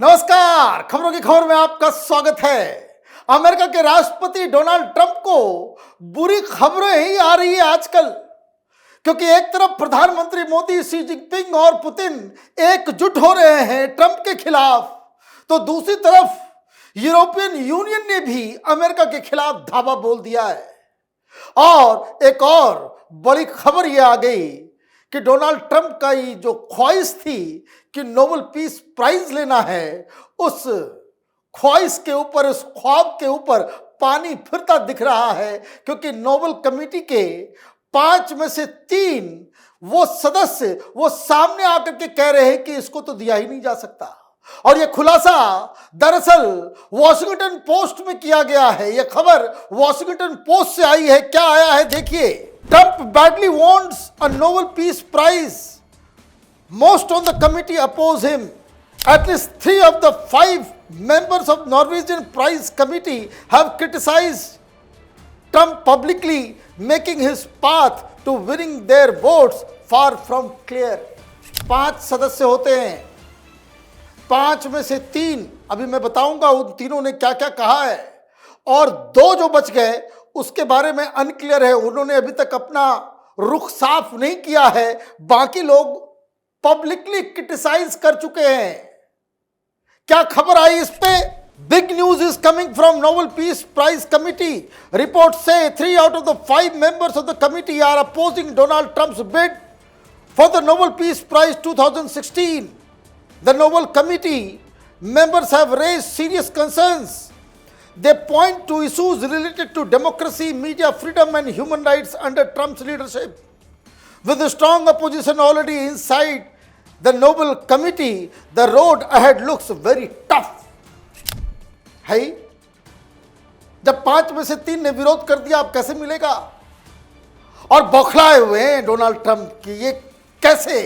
नमस्कार, खबरों की खबर में आपका स्वागत है। अमेरिका के राष्ट्रपति डोनाल्ड ट्रंप को बुरी खबरें ही आ रही है आजकल, क्योंकि एक तरफ प्रधानमंत्री मोदी, शी जिनपिंग और पुतिन एकजुट हो रहे हैं ट्रंप के खिलाफ, तो दूसरी तरफ यूरोपियन यूनियन ने भी अमेरिका के खिलाफ धावा बोल दिया है। और एक और बड़ी खबर यह आ गई कि डोनाल्ड ट्रंप का ये जो ख्वाहिश थी कि नोबेल पीस प्राइज लेना है, उस ख्वाहिश के ऊपर, उस ख्वाब के ऊपर पानी फिरता दिख रहा है, क्योंकि नोबेल कमेटी के 5 में से 3 वो सदस्य वो सामने आकर के कह रहे हैं कि इसको तो दिया ही नहीं जा सकता। और यह खुलासा दरअसल वॉशिंगटन पोस्ट में किया गया है। यह खबर वॉशिंगटन पोस्ट से आई है। क्या आया है देखिए। Trump badly wants a Nobel Peace Prize. Most on the committee oppose him. At least 3 of the 5 members of Norwegian Prize Committee have criticized Trump publicly, making his path to winning their votes far from clear. 5 सदस्य होते हैं, 5 में से 3, अभी मैं बताऊंगा उन तीनों ने क्या क्या कहा है, और 2 जो बच गए उसके बारे में अनक्लियर है। उन्होंने अभी तक अपना रुख साफ नहीं किया है। बाकी लोग पब्लिकली क्रिटिसाइज कर चुके हैं। क्या खबर आई इस पे? Big news is coming from Nobel peace prize committee. Report से 3 out of the 5 members of the committee are opposing Donald Trump's bid for the Nobel Peace Prize 2016. The Nobel Committee members have raised serious concerns. They point to issues related to democracy, media freedom and human rights under Trump's leadership. With a strong opposition already inside the Nobel Committee, the road ahead looks very tough. है, जब 5 में से 3 ने विरोध कर दिया, अब कैसे मिलेगा? और बौखलाए हुए हैं डोनाल्ड ट्रंप की ये कैसे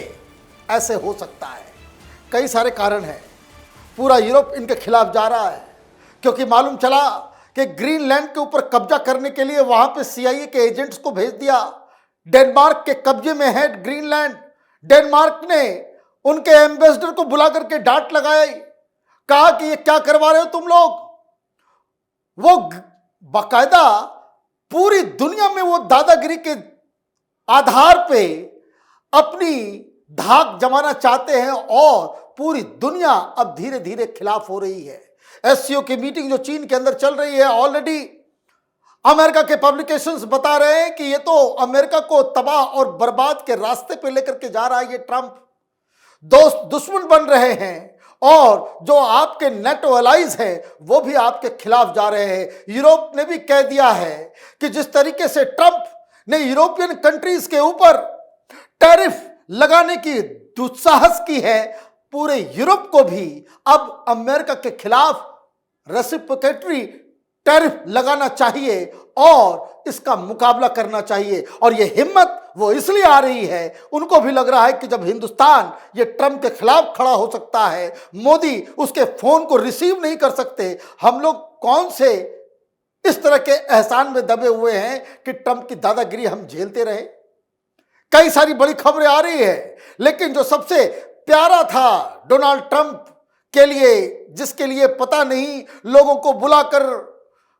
ऐसे हो सकता है? कई सारे कारण हैं। पूरा यूरोप इनके खिलाफ जा रहा है, क्योंकि मालूम चला कि ग्रीनलैंड के ऊपर कब्जा करने के लिए वहां पे CIA के एजेंट्स को भेज दिया। डेनमार्क के कब्जे में है ग्रीनलैंड। डेनमार्क ने उनके एम्बेसडर को बुला करके डांट लगाई, कहा कि ये क्या करवा रहे हो तुम लोग। वो बाकायदा पूरी दुनिया में वो दादागिरी के आधार पे अपनी धाक जमाना चाहते हैं, और पूरी दुनिया अब धीरे धीरे खिलाफ हो रही है। SCO की मीटिंग जो चीन के अंदर चल रही है, ऑलरेडी अमेरिका के पब्लिकेशंस बता रहे हैं कि ये तो अमेरिका को तबाह और बर्बाद के रास्ते पे लेकर के जा रहा है। ये ट्रंप दोस्त दुश्मन बन रहे हैं, और जो आपके नेटो एलाइज हैं वो भी आपके खिलाफ जा रहे हैं। यूरोप ने भी कह दिया है कि जिस तरीके से ट्रंप ने यूरोपियन कंट्रीज के ऊपर टैरिफ लगाने की दुस्साहस की है, पूरे यूरोप को भी अब अमेरिका के खिलाफ रेसिप्रोकेटरी टैरिफ लगाना चाहिए और इसका मुकाबला करना चाहिए। और यह हिम्मत वो इसलिए आ रही है, उनको भी लग रहा है कि जब हिंदुस्तान ये ट्रंप के खिलाफ खड़ा हो सकता है, मोदी उसके फोन को रिसीव नहीं कर सकते, हम लोग कौन से इस तरह के एहसान में दबे हुए हैं कि ट्रंप की दादागिरी हम झेलते रहे। कई सारी बड़ी खबरें आ रही है, लेकिन जो सबसे प्यारा था डोनाल्ड ट्रंप के लिए, जिसके लिए पता नहीं लोगों को बुलाकर,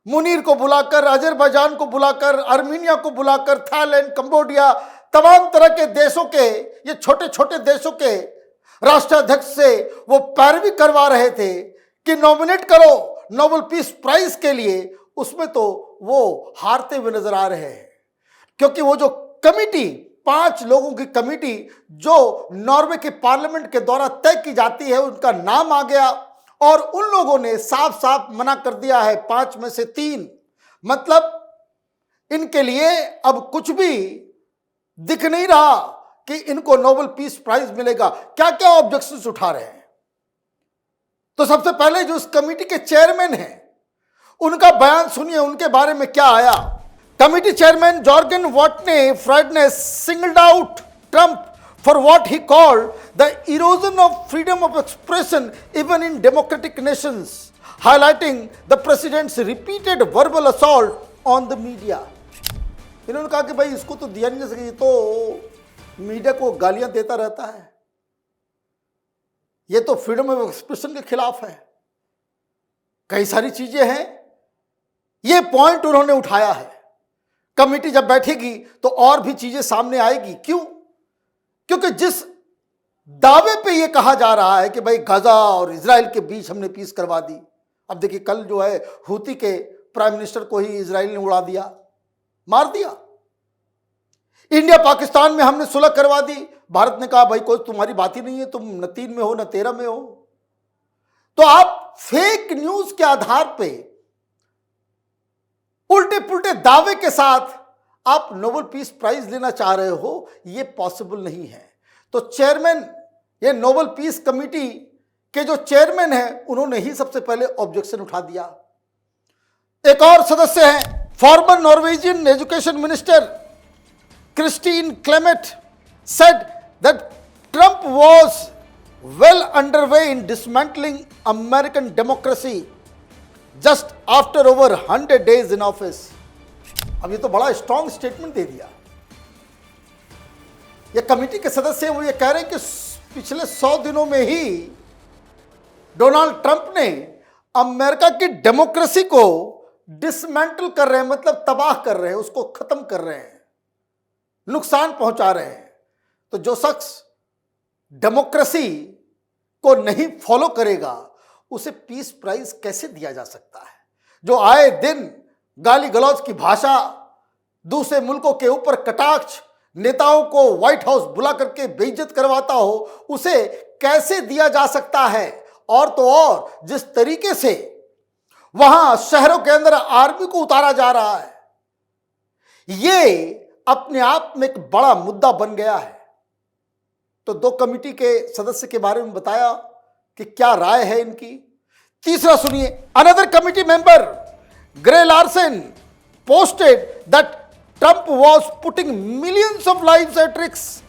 मुनीर को बुलाकर, अजरबैजान को बुलाकर, आर्मीनिया को बुलाकर, थाईलैंड, कंबोडिया, तमाम तरह के देशों के, ये छोटे छोटे देशों के राष्ट्राध्यक्ष से वो पैरवी करवा रहे थे कि नॉमिनेट करो नोबेल पीस प्राइज के लिए, उसमें तो वो हारते हुए नजर आ रहे हैं। क्योंकि वो जो कमिटी, 5 लोगों की कमिटी जो नॉर्वे के पार्लियामेंट के द्वारा तय की जाती है, उनका नाम आ गया, और उन लोगों ने साफ साफ मना कर दिया है। 5 में से 3, मतलब इनके लिए अब कुछ भी दिख नहीं रहा कि इनको नोबेल पीस प्राइज मिलेगा। क्या क्या ऑब्जेक्शंस उठा रहे हैं? तो सबसे पहले जो इस कमिटी के चेयरमैन हैं, उनका बयान सुनिए, उनके बारे में क्या आया। Committee Chairman Jorgen Watne Friday singled out Trump for what he called the erosion of freedom of expression even in democratic nations, highlighting the president's repeated verbal assault on the media. इन्होंने कहा कि भाई इसको तो दिया नहीं जा सके, ये तो मीडिया को गालियां देता रहता है। ये तो फ्रीडम ऑफ एक्सप्रेशन के खिलाफ है। कई सारी चीजें हैं। ये पॉइंट उन्होंने उठाया है। कमेटी जब बैठेगी तो और भी चीजें सामने आएगी। क्यों? क्योंकि जिस दावे पे ये कहा जा रहा है कि भाई गाजा और इजराइल के बीच हमने पीस करवा दी, अब देखिए कल जो है हूती के प्राइम मिनिस्टर को ही इजराइल ने उड़ा दिया, मार दिया। इंडिया पाकिस्तान में हमने सुलह करवा दी, भारत ने कहा भाई कोई तुम्हारी बात ही नहीं है, तुम न 3 में हो न 13 में हो। तो आप फेक न्यूज के आधार पे उल्टे पुल्टे दावे के साथ आप नोबेल पीस प्राइज लेना चाह रहे हो, यह पॉसिबल नहीं है। तो चेयरमैन, ये नोबेल पीस कमेटी के जो चेयरमैन हैं, उन्होंने ही सबसे पहले ऑब्जेक्शन उठा दिया। एक और सदस्य हैं, farmer Norwegian education minister Christine Clement said that Trump was well underway in dismantling American democracy just after over 100 days in office. अब ये तो बड़ा स्ट्रॉन्ग स्टेटमेंट दे दिया। ये कमेटी के सदस्य वो ये कह रहे हैं कि पिछले 100 दिनों में ही डोनाल्ड ट्रंप ने अमेरिका की डेमोक्रेसी को डिसमेंटल कर रहे हैं, मतलब तबाह कर रहे हैं, उसको खत्म कर रहे हैं, नुकसान पहुंचा रहे हैं। तो जो शख्स डेमोक्रेसी को नहीं फॉलो करेगा उसे पीस प्राइज कैसे दिया जा सकता है? जो आए दिन गाली गलौज की भाषा, दूसरे मुल्कों के ऊपर कटाक्ष, नेताओं को व्हाइट हाउस बुला करके बेइज्जत करवाता हो, उसे कैसे दिया जा सकता है? और तो और जिस तरीके से वहां शहरों के अंदर आर्मी को उतारा जा रहा है, ये अपने आप में एक बड़ा मुद्दा बन गया है। तो 2 कमेटी के सदस्य के बारे में बताया कि क्या राय है इनकी। तीसरा सुनिए, another committee member grey Larsen posted that Trump was putting millions of lives at risk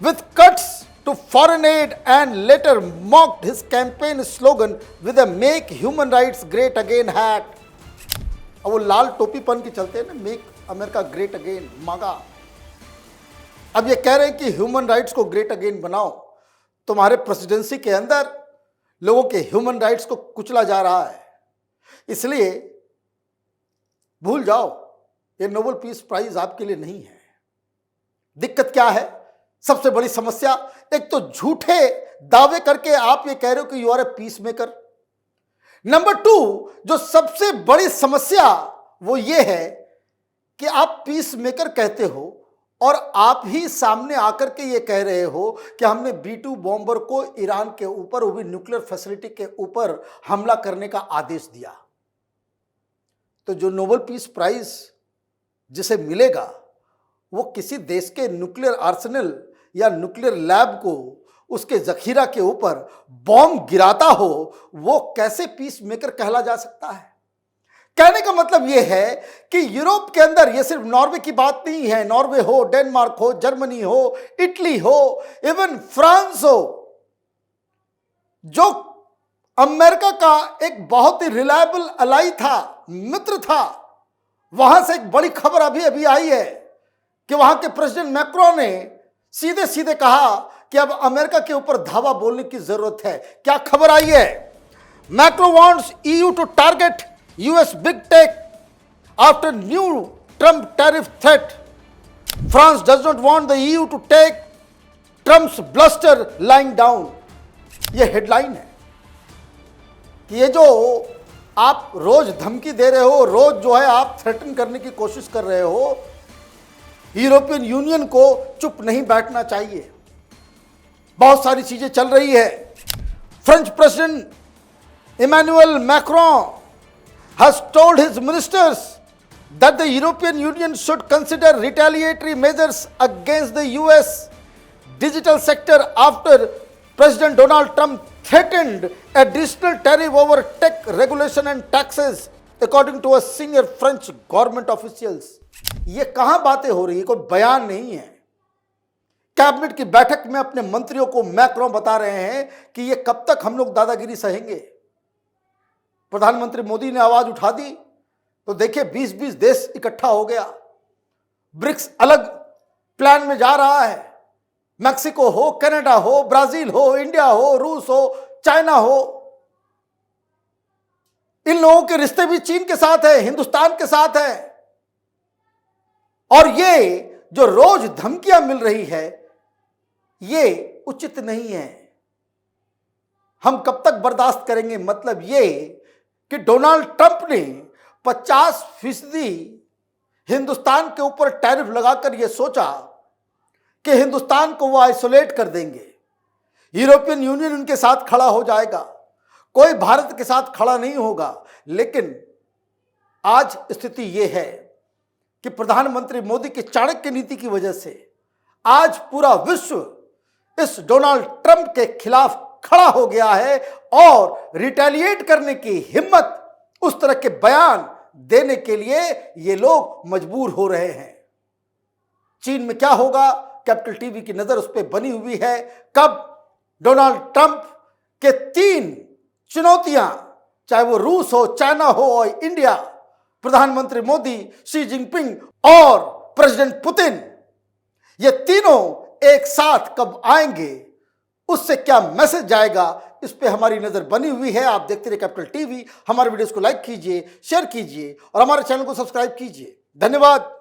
with cuts to foreign aid and later mocked his campaign slogan with a Make Human Rights Great Again hat. अब वो लाल टोपी पहन के चलते हैं ना, make America great again, मागा। अब ये कह रहे हैं कि ह्यूमन राइट्स को ग्रेट अगेन बनाओ। तुम्हारे प्रेसिडेंसी के अंदर लोगों के ह्यूमन राइट्स को कुचला जा रहा है, इसलिए भूल जाओ, ये नोबेल पीस प्राइज आपके लिए नहीं है। दिक्कत क्या है? सबसे बड़ी समस्या, एक तो झूठे दावे करके आप ये कह रहे हो कि you are a peace maker. Number 2, जो सबसे बड़ी समस्या वो ये है कि आप पीस मेकर कहते हो और आप ही सामने आकर के ये कह रहे हो कि हमने B-2 बॉम्बर को ईरान के ऊपर, वो भी न्यूक्लियर फैसिलिटी के ऊपर हमला करने का आदेश दिया। तो जो नोबेल पीस प्राइज जिसे मिलेगा वो किसी देश के न्यूक्लियर आर्सेनल या न्यूक्लियर लैब को, उसके जखीरा के ऊपर बॉम्ब गिराता हो, वो कैसे पीस मेकर कहला जा सकता है? कहने का मतलब यह है कि यूरोप के अंदर, ये सिर्फ नॉर्वे की बात नहीं है, नॉर्वे हो, डेनमार्क हो, जर्मनी हो, इटली हो, इवन फ्रांस हो, जो अमेरिका का एक बहुत ही रिलायबल अलाई था, मित्र था, वहां से एक बड़ी खबर अभी अभी आई है कि वहां के प्रेसिडेंट मैक्रो ने सीधे सीधे कहा कि अब अमेरिका के ऊपर धावा बोलने की जरूरत है। क्या खबर आई है? Macron wants EU to target US big tech after new Trump tariff threat. France does not want the EU to take Trump's bluster lying down. ये हेडलाइन है कि ये जो आप रोज धमकी दे रहे हो, रोज जो है आप थ्रेटन करने की कोशिश कर रहे हो, यूरोपियन यूनियन को चुप नहीं बैठना चाहिए। बहुत सारी चीजें चल रही है। French president Emmanuel Macron has told his ministers that the European Union should consider retaliatory measures against the US digital sector after President Donald Trump threatened additional tariff over tech regulation and taxes, according to a senior French government officials. ये कहां बातें हो रही है? कोई बयान नहीं है। कैबिनेट की बैठक में अपने मंत्रियों को मैक्रोन बता रहे हैं कि ये कब तक हम लोग दादागिरी सहेंगे। प्रधानमंत्री मोदी ने आवाज उठा दी तो देखिए 20-20 देश इकट्ठा हो गया, ब्रिक्स अलग प्लान में जा रहा है, मैक्सिको हो, कनाडा हो, ब्राजील हो, इंडिया हो, रूस हो, चाइना हो, इन लोगों के रिश्ते भी चीन के साथ है, हिंदुस्तान के साथ है। और ये जो रोज धमकियां मिल रही है ये उचित नहीं है। हम कब तक बर्दाश्त करेंगे? मतलब ये कि डोनाल्ड ट्रंप ने 50% हिंदुस्तान के ऊपर टैरिफ लगाकर यह सोचा कि हिंदुस्तान को वो आइसोलेट कर देंगे, यूरोपियन यूनियन उनके साथ खड़ा हो जाएगा, कोई भारत के साथ खड़ा नहीं होगा। लेकिन आज स्थिति यह है कि प्रधानमंत्री मोदी की चाणक्य नीति की वजह से आज पूरा विश्व इस डोनाल्ड ट्रंप के खिलाफ खड़ा हो गया है और रिटेलिएट करने की हिम्मत, उस तरह के बयान देने के लिए ये लोग मजबूर हो रहे हैं। चीन में क्या होगा, कैपिटल टीवी की नजर उस पर बनी हुई है। कब डोनाल्ड ट्रंप के 3 चुनौतियां, चाहे वो रूस हो, चाइना हो और इंडिया, प्रधानमंत्री मोदी, शी जिनपिंग और प्रेसिडेंट पुतिन, ये तीनों एक साथ कब आएंगे, उससे क्या मैसेज जाएगा, इस पे हमारी नजर बनी हुई है। आप देखते रहिए कैपिटल टीवी। हमारे वीडियोस को लाइक कीजिए, शेयर कीजिए और हमारे चैनल को सब्सक्राइब कीजिए। धन्यवाद।